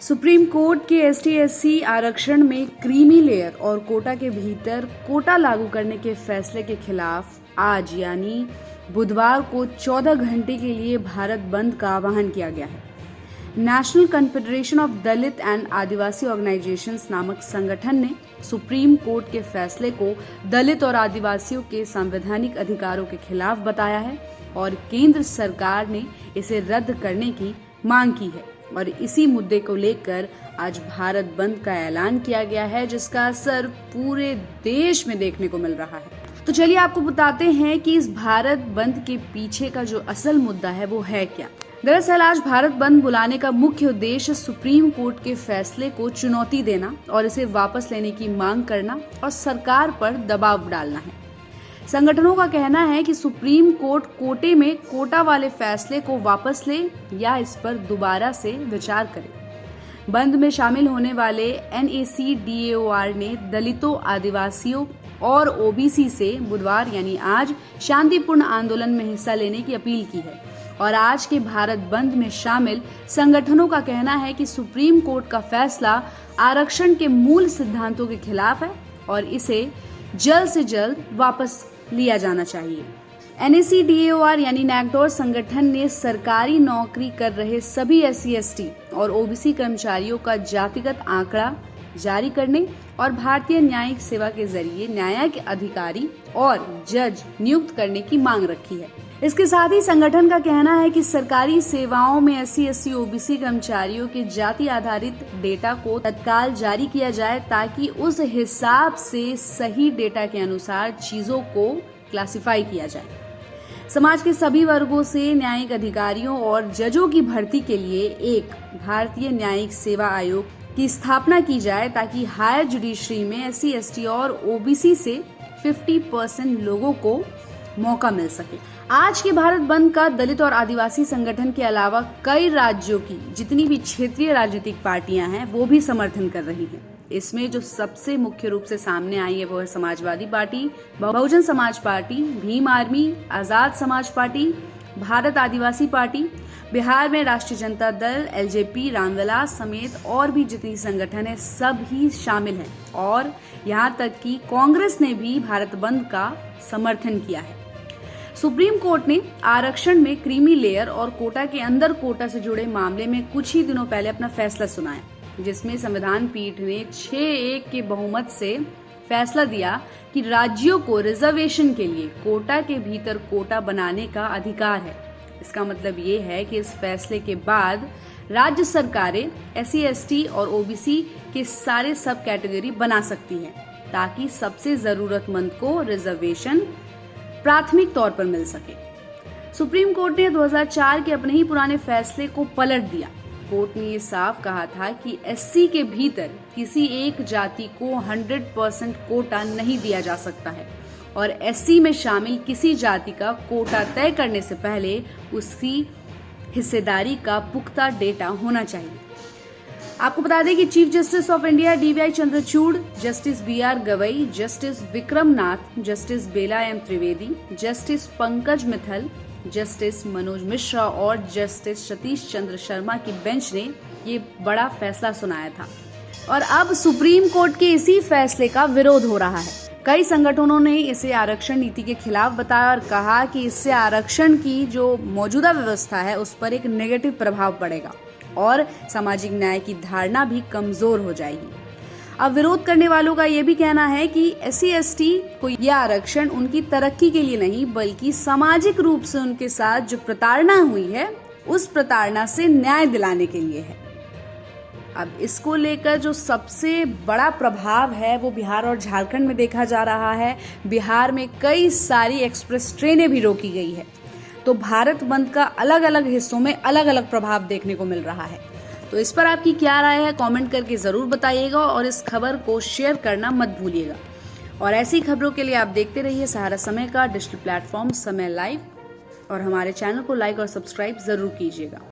Supreme court के एसटी/एससी आरक्षण में क्रीमी लेयर और कोटा के भीतर कोटा लागू करने के फैसले के खिलाफ आज यानी बुधवार को 14 घंटे के लिए भारत बंद का आह्वान किया गया है। National confederation of Dalit and Adivasi organisations नामक संगठन ने सुप्रीम कोर्ट के फैसले को दलित और आदिवासियों के संवैधानिक अधिकारों के खिलाफ बताया है और केंद्र सरकार ने इसे रद्द करने की मांग की है और इसी मुद्दे को लेकर आज भारत बंद का ऐलान किया गया है, जिसका असर पूरे देश में देखने को मिल रहा है। तो चलिए आपको बताते हैं कि इस भारत बंद के पीछे का जो असल मुद्दा है वो है क्या। दरअसल आज भारत बंद बुलाने का मुख्य उद्देश्य सुप्रीम कोर्ट के फैसले को चुनौती देना और इसे वापस लेने की मांग करना और सरकार पर दबाव डालना है। संगठनों का कहना है कि सुप्रीम कोर्ट कोटे में कोटा वाले फैसले को वापस ले या इस पर दोबारा से विचार करे। बंद में शामिल होने वाले NACDAOR ने दलितों, आदिवासियों और OBC से बुधवार यानी आज शांतिपूर्ण आंदोलन में हिस्सा लेने की अपील की है और आज के भारत बंद में शामिल संगठनों का कहना है कि सुप्रीम कोर्ट का फैसला आरक्षण के मूल सिद्धांतों के खिलाफ है और इसे जल्द से जल्द वापस लिया जाना चाहिए। NACDAOR यानी नैकडोर संगठन ने सरकारी नौकरी कर रहे सभी SC/ST और OBC कर्मचारियों का जातिगत आंकड़ा जारी करने और भारतीय न्यायिक सेवा के जरिए न्यायिक अधिकारी और जज नियुक्त करने की मांग रखी है। इसके साथ ही संगठन का कहना है कि सरकारी सेवाओं में SC/ST OBC कर्मचारियों के जाति आधारित डेटा को तत्काल जारी किया जाए ताकि उस हिसाब से सही डेटा के अनुसार चीजों को क्लासिफाई किया जाए। समाज के सभी वर्गों से न्यायिक अधिकारियों और जजों की भर्ती के लिए एक भारतीय न्यायिक सेवा आयोग की स्थापना की जाए ताकि हायर जुडिशरी में SC/ST और OBC से 50% लोगों को मौका मिल सके। आज के भारत बंद का दलित और आदिवासी संगठन के अलावा कई राज्यों की जितनी भी क्षेत्रीय राजनीतिक पार्टियां हैं वो भी समर्थन कर रही हैं। इसमें जो सबसे मुख्य रूप से सामने आई है वो है Samajwadi party, Bahujan Samaj party, Bhim army, Azad Samaj party, Bharat आदिवासी पार्टी, बिहार में राष्ट्रीय जनता दल, LJP, रामविलास समेत और भी जितनी संगठन है सब ही शामिल हैं और यहाँ तक कि कांग्रेस ने भी भारत बंद का समर्थन किया है। सुप्रीम कोर्ट ने आरक्षण में क्रीमी लेयर और कोटा के अंदर कोटा से जुड़े मामले में कुछ ही दिनों पहले अपना फैसला सुनाया, जिसमें संविधान पीठ ने 6-1 के बहुमत से फैसला दिया कि राज्यों को रिजर्वेशन के लिए कोटा के भीतर कोटा बनाने का अधिकार है। इसका मतलब ये है कि इस फैसले के बाद राज्य सरकारें SC/ST और OBC के सारे सब कैटेगरी बना सकती हैं ताकि सबसे जरूरतमंद को रिजर्वेशन प्राथमिक तौर पर मिल सके। सुप्रीम कोर्ट ने 2004 के अपने ही पुराने फैसले को पलट दिया। कोर्ट ने ये साफ कहा था कि SC के भीतर किसी एक जाति को 100% कोटा नहीं दिया जा सकता है और SC में शामिल किसी जाति का कोटा तय करने से पहले उसकी हिस्सेदारी का पुख्ता डेटा होना चाहिए। आपको बता दें कि chief justice of India DY Chandrachud, justice BR Gavai, justice Vikram Nath, justice Bela M Trivedi, justice Pankaj Mittal, justice Manoj Mishra और जस्टिस सतीश चंद्र शर्मा की बेंच ने ये बड़ा फैसला सुनाया था और अब सुप्रीम कोर्ट के इसी फैसले का विरोध हो रहा है। कई संगठनों ने इसे आरक्षण नीति के खिलाफ बताया और कहा कि इससे आरक्षण की जो मौजूदा व्यवस्था है उस पर एक नेगेटिव प्रभाव पड़ेगा और सामाजिक न्याय की धारणा भी कमजोर हो जाएगी। अब विरोध करने वालों का यह भी कहना है कि SC/ST को यह आरक्षण उनकी तरक्की के लिए नहीं बल्कि सामाजिक रूप से उनके साथ जो प्रताड़ना हुई है उस प्रताड़ना से न्याय दिलाने के लिए है। अब इसको लेकर जो सबसे बड़ा प्रभाव है वो बिहार और झारखंड में देखा जा रहा है। बिहार में कई सारी एक्सप्रेस ट्रेनें भी रोकी गई है, तो भारत बंद का अलग अलग हिस्सों में अलग अलग प्रभाव देखने को मिल रहा है। तो इस पर आपकी क्या राय है कमेंट करके जरूर बताइएगा और इस खबर को शेयर करना मत भूलिएगा। और ऐसी खबरों के लिए आप देखते रहिए सहारा समय का डिजिटल प्लेटफॉर्म समय लाइव और हमारे चैनल को लाइक और सब्सक्राइब जरूर कीजिएगा।